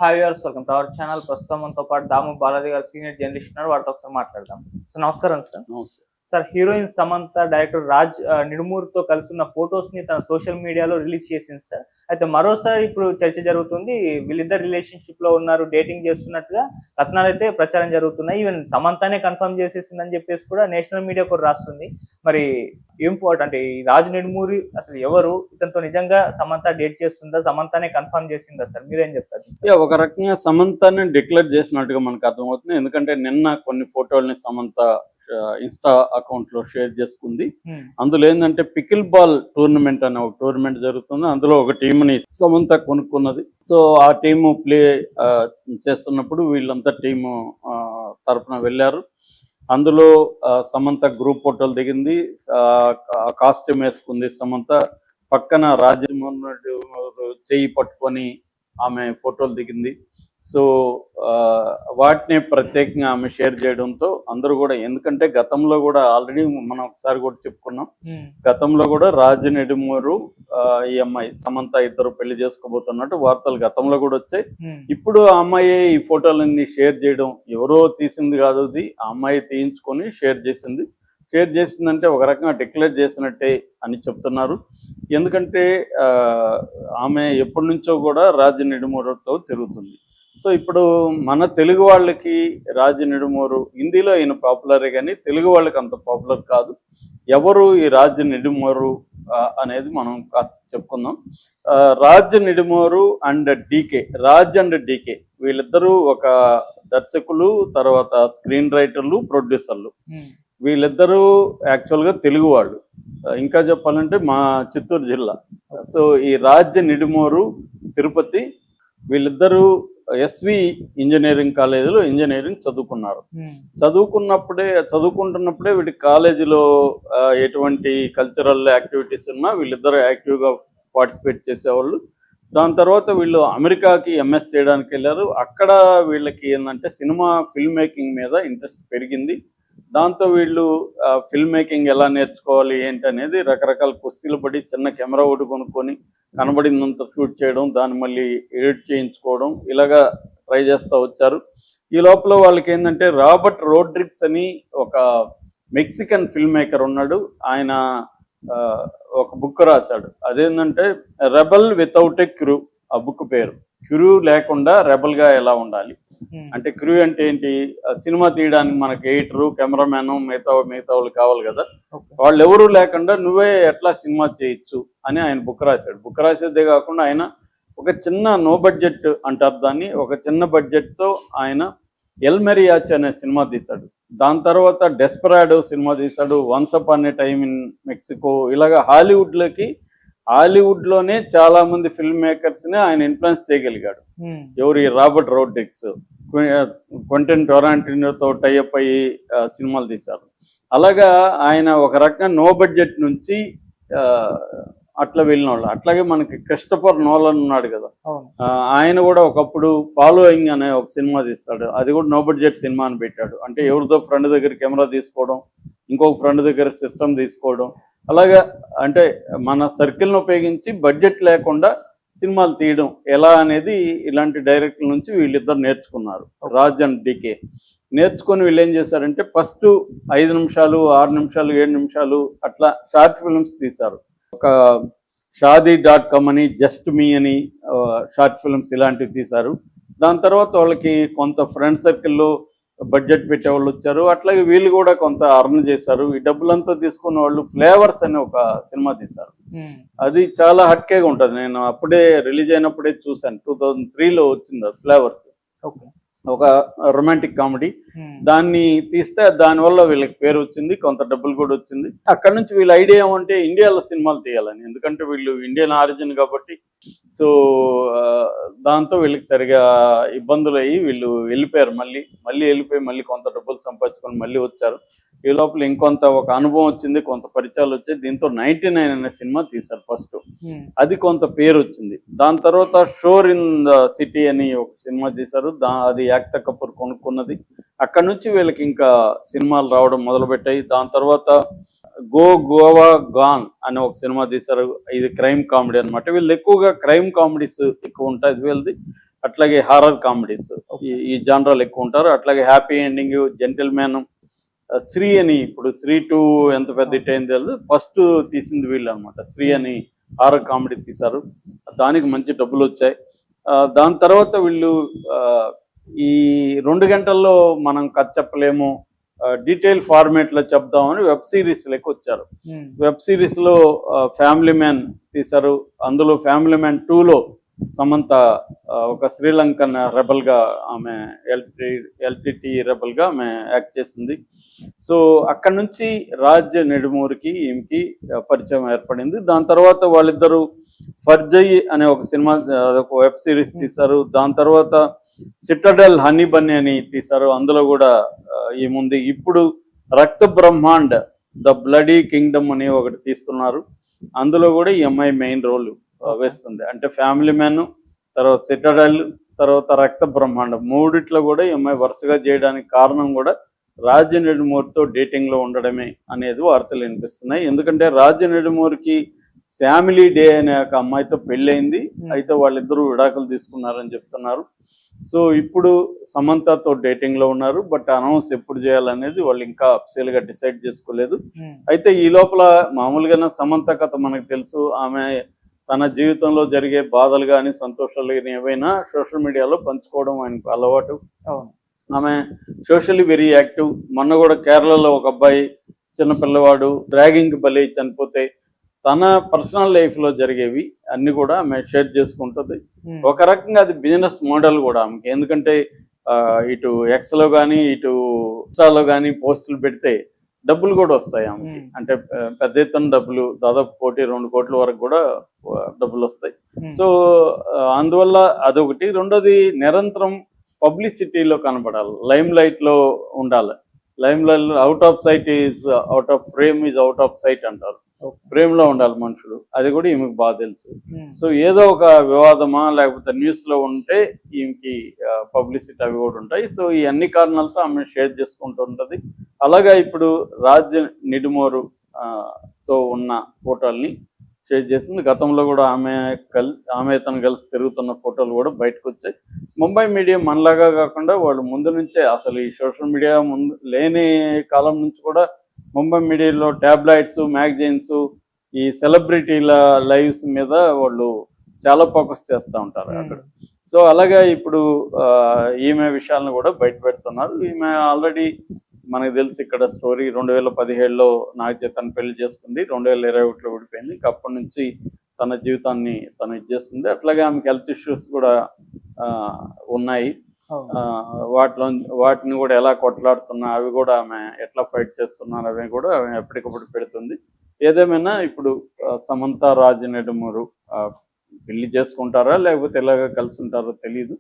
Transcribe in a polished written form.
Hi viewers, welcome to our channel. ప్రస్తుతం మనతో పాటు దాము బాలాజీ గారు సీనియర్ జర్నలిస్ట్ ఉన్నారు. వారితో ఒకసారి మాట్లాడదాం. సో నమస్కారం సార్. నమస్తే sir, heroine Samantha director Raj నిడుమూరుతో కలిసి ఉన్న ఫొటోస్ ని తన సోషల్ మీడియాలో రిలీజ్ చేసింది సార్. అయితే మరోసారి ఇప్పుడు చర్చ జరుగుతుంది. వీళ్ళిద్దరు రిలేషన్షిప్ లో ఉన్నారు, డేటింగ్ చేస్తున్నట్టుగా కథనాలు అయితే ప్రచారం జరుగుతున్నాయి. ఈవెన్ సమంతనే కన్ఫర్మ్ చేసేసిందని చెప్పేసి కూడా నేషనల్ మీడియా కూడా రాస్తుంది. మరి ఏం ఫోటో అంటే ఈ రాజ్ నిడుమూరి అసలు ఎవరు? ఇతనితో నిజంగా సమంత డేట్ చేస్తుందా, సమంతనే కన్ఫర్మ్ చేసిందా సార్? మీరేం చెప్తారు? ఒక రకంగా సమంతని డిక్లేర్ చేసినట్టుగా మనకు అర్థమవుతుంది. ఎందుకంటే నిన్న కొన్ని ఫోటోల్ని సమంత ఇన్స్టా అకౌంట్ లో షేర్ చేసుకుంది. అందులో ఏంటంటే పికిల్ బాల్ టోర్నమెంట్ అనే ఒక టోర్నమెంట్ జరుగుతుంది. అందులో ఒక టీంని సమంత కొనుక్కున్నది. సో ఆ టీము ప్లే చేస్తున్నప్పుడు వీళ్ళంతా టీము తరపున వెళ్ళారు. అందులో సమంత గ్రూప్ ఫోటోలు దిగింది, కాస్ట్యూమ్ వేసుకుంది. సమంత పక్కన రాజమోహన్ చెయ్యి పట్టుకొని ఆమె ఫోటోలు దిగింది. సో వాటిని ప్రత్యేకంగా ఆమె షేర్ చేయడంతో అందరూ కూడా, ఎందుకంటే గతంలో కూడా ఆల్రెడీ మనం ఒకసారి కూడా చెప్పుకున్నాం, గతంలో కూడా రాజ్ నిడుమూరు ఈ అమ్మాయి సమంత ఇద్దరు పెళ్లి చేసుకోబోతున్నట్టు వార్తలు గతంలో కూడా వచ్చాయి. ఇప్పుడు ఆ అమ్మాయి ఈ ఫోటోలన్నీ షేర్ చేయడం, ఎవరో తీసింది కాదు, అది ఆ అమ్మాయి తీయించుకొని షేర్ చేసింది. షేర్ చేసిందంటే ఒక రకంగా డిక్లేర్ చేసినట్టే అని చెప్తున్నారు. ఎందుకంటే ఆమె ఎప్పటి నుంచో కూడా రాజ్ నిడుమూరుతో తిరుగుతుంది. సో ఇప్పుడు మన తెలుగు వాళ్ళకి రాజ్ నిడుమూరు, హిందీలో ఈయన పాపులరే కానీ తెలుగు వాళ్ళకి అంత పాపులర్ కాదు. ఎవరు ఈ రాజ్ నిడుమూరు అనేది మనం కాస్త చెప్పుకుందాం. రాజ్ నిడుమూరు అండ్ డీకే, రాజ్ అండ్ డీకే వీళ్ళిద్దరూ ఒక దర్శకులు, తర్వాత స్క్రీన్ రైటర్లు, ప్రొడ్యూసర్లు. వీళ్ళిద్దరూ యాక్చువల్గా తెలుగు వాళ్ళు. ఇంకా చెప్పాలంటే మా చిత్తూరు జిల్లా. సో ఈ రాజ్ నిడుమూరు తిరుపతి, వీళ్ళిద్దరూ ఎస్వి ఇంజనీరింగ్ కాలేజీలో ఇంజనీరింగ్ చదువుకున్నారు. చదువుకుంటున్నప్పుడే వీటి కాలేజీలో ఎటువంటి కల్చరల్ యాక్టివిటీస్ ఉన్నా వీళ్ళిద్దరూ యాక్టివ్గా పార్టిసిపేట్ చేసేవాళ్ళు. దాని తర్వాత వీళ్ళు అమెరికాకి ఎంఎస్ చేయడానికి వెళ్ళారు. అక్కడ వీళ్ళకి ఏంటంటే సినిమా ఫిల్మ్ మేకింగ్ మీద ఇంట్రెస్ట్ పెరిగింది. దాంతో వీళ్ళు ఫిల్మ్ మేకింగ్ ఎలా నేర్చుకోవాలి ఏంటి అనేది రకరకాల కుస్తీలు పడి చిన్న కెమెరా ఒకటి కొనుక్కొని కనబడిందంత షూట్ చేయడం, దాన్ని మళ్ళీ ఎడిట్ చేయించుకోవడం, ఇలాగా ట్రై చేస్తూ వచ్చారు. ఈ లోపల వాళ్ళకి ఏంటంటే రాబర్ట్ రోడ్రిగ్స్ అని ఒక మెక్సికన్ ఫిల్మ్ మేకర్ ఉన్నాడు. ఆయన ఒక బుక్ రాశాడు. అదేంటంటే రెబల్ వితౌట్ ఏ క్రూ. ఆ బుక్ పేరు క్రూ లేకుండా రెబల్గా ఎలా ఉండాలి అంటే, క్రూ అంటే ఏంటి, సినిమా తీయడానికి మనకి ఎడిటరు, కెమెరామ్యాన్, మిగతా వాళ్ళు కావాలి కదా, వాళ్ళు ఎవరూ లేకుండా నువ్వే ఎట్లా సినిమా చేయొచ్చు అని ఆయన బుక్ రాశాడు. బుక్ రాసేదే కాకుండా ఆయన ఒక చిన్న నో బడ్జెట్ అంటారు దాన్ని, ఒక చిన్న బడ్జెట్తో ఆయన ఎల్ మెరియాచ్ అనే సినిమా తీశాడు. దాని తర్వాత డెస్పరాడో సినిమా తీశాడు, once upon A time in Mexico. ఇలాగా హాలీవుడ్లోనే చాలా మంది ఫిల్మ్ మేకర్స్ని ఆయన ఇన్ఫ్లుయెన్స్ చేయగలిగాడు. ఎవరు? ఈ రాబర్ట్ రోడ్రిగ్స్. క్వెంటిన్ టొరాంటినోతో టైఅప్ అయ్యి సినిమాలు తీశారు. అలాగా ఆయన ఒక రకంగా నో బడ్జెట్ నుంచి అట్లా వెళ్ళిన వాళ్ళు. అట్లాగే మనకి క్రిస్టఫర్ నోలన్ ఉన్నాడు కదా, ఆయన కూడా ఒకప్పుడు ఫాలోయింగ్ అనే ఒక సినిమా తీస్తాడు. అది కూడా నో బడ్జెట్ సినిమా అని పెట్టాడు. అంటే ఎవరితో ఫ్రెండ్ దగ్గర కెమెరా తీసుకోవడం, ఇంకొక ఫ్రెండ్ దగ్గర సిస్టమ్ తీసుకోవడం, అలాగా అంటే మన సర్కిల్ను ఉపయోగించి బడ్జెట్ లేకుండా సినిమాలు తీయడం ఎలా అనేది ఇలాంటి డైరెక్టర్ నుంచి వీళ్ళిద్దరు నేర్చుకున్నారు, రాజ్ అండ్ డీకే. నేర్చుకొని వీళ్ళు ఏం చేశారంటే ఫస్ట్ 5 నిమిషాలు, 6 నిమిషాలు, 7 నిమిషాలు అట్లా షార్ట్ ఫిల్మ్స్ తీశారు. ఒక షాదీ.com అని, జస్ట్ మీ అని షార్ట్ ఫిల్మ్స్ ఇలాంటివి తీశారు. దాని తర్వాత వాళ్ళకి కొంత ఫ్రెండ్ సర్కిల్లో బడ్జెట్ పెట్టేవాళ్ళు వచ్చారు. అట్లాగే వీళ్ళు కూడా కొంత అర్న్ చేశారు. ఈ డబ్బులంతా తీసుకున్న వాళ్ళు ఫ్లేవర్స్ అనే ఒక సినిమా తీశారు. అది చాలా హట్కేగా ఉంటుంది. నేను అప్పుడే రిలీజ్ అయినప్పుడే చూశాను. 2003లో వచ్చింది ఫ్లేవర్స్. ఒక రొమాంటిక్ కామెడీ. దాన్ని తీస్తే దానివల్ల వీళ్ళకి పేరు వచ్చింది, కొంత డబ్బులు కూడా వచ్చింది. అక్కడ నుంచి వీళ్ళ ఐడియా ఏమంటే ఇండియాలో సినిమాలు తీయాలని, ఎందుకంటే వీళ్ళు ఇండియన్ ఆరిజిన్ కాబట్టి. సో దాంతో వీళ్ళకి సరిగా ఇబ్బందులు అయ్యి వీళ్ళు వెళ్ళిపోయారు. మళ్ళీ వెళ్ళిపోయి మళ్ళీ కొంత డబ్బులు సంపాదించుకొని మళ్ళీ వచ్చారు. ఈ లోపల ఇంకొంత ఒక అనుభవం వచ్చింది, కొంత పరిచయాలు వచ్చాయి. దీంతో 99 అనే సినిమా తీశారు ఫస్ట్. అది కొంత పేరు వచ్చింది. దాని తర్వాత షోర్ ఇన్ ద సిటీ అని ఒక సినిమా తీశారు. అది యాక్తా కపూర్ కొనుక్కున్నది. అక్కడ నుంచి వీళ్ళకి ఇంకా సినిమాలు రావడం మొదలుపెట్టాయి. దాని తర్వాత గోవా గాన్ అనే ఒక సినిమా తీశారు. ఇది క్రైమ్ కామెడీ అనమాట. వీళ్ళు ఎక్కువగా క్రైమ్ కామెడీస్ ఎక్కువ ఉంటాయి వీళ్ళది. అట్లాగే హారర్ కామెడీస్ ఈ జానరాలు ఎక్కువ ఉంటారు. అట్లాగే happy ending, gentleman, Sri అని ఇప్పుడు శ్రీ 2 ఎంత పెద్ద హిట్ అయింది తెలియదు, ఫస్ట్ తీసింది వీళ్ళు అనమాట. శ్రీ అని హారర్ కామెడీ తీశారు, దానికి మంచి డబ్బులు వచ్చాయి. దాని తర్వాత వీళ్ళు ఈ 2 గంటల్లో మనం కథ చెప్పలేము, డీటెయిల్ ఫార్మేట్ లో చెప్దామని వెబ్ సిరీస్ లెక్క వచ్చారు. వెబ్ సిరీస్ లో ఫ్యామిలీ మ్యాన్ తీశారు. అందులో ఫ్యామిలీ మ్యాన్ 2లో సమంత ఒక శ్రీలంకన్ రెబల్ గా, ఆమె ఎల్టిటి రెబల్ గా ఆమె యాక్ట్ చేసింది. సో అక్కడ నుంచి రాజ్ నెడుమూరికి ఈమెకి పరిచయం ఏర్పడింది. దాని తర్వాత వాళ్ళిద్దరూ ఫర్జయ్ అనే ఒక సినిమా, ఒక వెబ్ సిరీస్ తీశారు. దాని తర్వాత సిటడెల్ హనీ బన్నీ అని తీశారు, అందులో కూడా ఏముంది. ఇప్పుడు రక్త బ్రహ్మాండ్ ద బ్లడీ కింగ్డమ్ అని ఒకటి తీస్తున్నారు, అందులో కూడా ఈ అమ్మాయి మెయిన్ రోల్ వేస్తుంది. అంటే ఫ్యామిలీ మ్యాన్, తర్వాత సిటడెల్, తర్వాత రక్త బ్రహ్మాండం, మూడిట్లో కూడా ఈ అమ్మాయి వరుసగా చేయడానికి కారణం కూడా రాజ్ నెడుమూరితో డేటింగ్ లో ఉండడమే అనేది వార్తలు వినిపిస్తున్నాయి. ఎందుకంటే రాజ్ నెడుమూరికి ఫ్యామిలీ డే అనే ఒక అమ్మాయితో పెళ్ళయింది, అయితే వాళ్ళిద్దరూ విడాకులు తీసుకున్నారని చెప్తున్నారు. సో ఇప్పుడు సమంతతో డేటింగ్ లో ఉన్నారు, బట్ అనౌన్స్ ఎప్పుడు చేయాలనేది వాళ్ళు ఇంకా అఫీషియల్ గా డిసైడ్ చేసుకోలేదు. అయితే ఈ లోపల మామూలుగానే సమంత కథ మనకు తెలుసు. ఆమె తన జీవితంలో జరిగే బాధలు కానీ సంతోషాలు కానీ ఏవైనా సోషల్ మీడియాలో పంచుకోవడం ఆయనకు అలవాటు. ఆమె సోషల్లీ వెరీ యాక్టివ్. మొన్న కూడా కేరళలో ఒక అబ్బాయి చిన్నపిల్లవాడు డ్రాగింగ్ బలి చనిపోతే తన పర్సనల్ లైఫ్ లో జరిగేవి అన్ని కూడా ఆమె షేర్ చేసుకుంటుంది. ఒక రకంగా అది బిజినెస్ మోడల్ కూడా ఆమెకి. ఎందుకంటే ఇటు ఎక్స్ లో కానీ ఇటు ఇన్స్టాలో కానీ పోస్టులు పెడితే డబ్బులు కూడా వస్తాయి ఆమెకి. అంటే పెద్ద ఎత్తున డబ్బులు, దాదాపు 1-2 కోట్ల వరకు కూడా డబ్బులు వస్తాయి. సో అందువల్ల అదొకటి. రెండోది, నిరంతరం పబ్లిసిటీలో కనబడాలి, లైమ్ లైట్ లో ఉండాలి. Limelight, out of sight is out of frame is out of sight అంటారు. ఫ్రేమ్ లో ఉండాలి మనుషులు, అది కూడా ఈమెకు బాగా తెలుసు. సో ఏదో ఒక వివాదమా లేకపోతే న్యూస్ లో ఉంటే ఈమెకి పబ్లిసిటీ అవి కూడా ఉంటాయి. సో ఈ అన్ని కారణాలతో ఆమె షేర్ చేసుకుంటూ ఉంటది. అలాగా ఇప్పుడు రాజ్ నిడుమూరు తో ఉన్న ఫోటోల్ని షేర్ చేసింది. గతంలో కూడా ఆమె తను కలిసి తిరుగుతున్న ఫోటోలు కూడా బయటకు వచ్చాయి. ముంబై మీడియా మనలాగా కాకుండా వాళ్ళు ముందు నుంచే, అసలు ఈ సోషల్ మీడియా ముందు లేని కాలం నుంచి కూడా ముంబై మీడియాలో ట్యాబ్లాయిడ్స్, మ్యాగజైన్స్, ఈ సెలబ్రిటీల లైవ్స్ మీద వాళ్ళు చాలా ఫోకస్ చేస్తూ ఉంటారు అక్కడ. సో అలాగే ఇప్పుడు ఈమె విషయాలను కూడా బయట పెడుతున్నారు. ఈమె ఆల్రెడీ మనకు తెలిసి ఇక్కడ స్టోరీ 2017లో నాగ చైతన్య పెళ్లి చేసుకుంది, 2021లో విడిపోయింది. అప్పటి నుంచి తన జీవితాన్ని తను ఇచ్చేస్తుంది. అట్లాగే ఆమెకి హెల్త్ ఇష్యూస్ కూడా ఉన్నాయి. వాటిని కూడా ఎలా కొట్లాడుతున్నా, అవి కూడా ఆమె ఎట్లా ఫైట్ చేస్తున్నారు అవి కూడా ఆమె ఎప్పటికప్పుడు పెడుతుంది. ఏదేమైనా ఇప్పుడు సమంత రాజ్ నెడుమూరు పెళ్లి చేసుకుంటారా లేకపోతే ఎలాగ కలిసి ఉంటారో తెలియదు.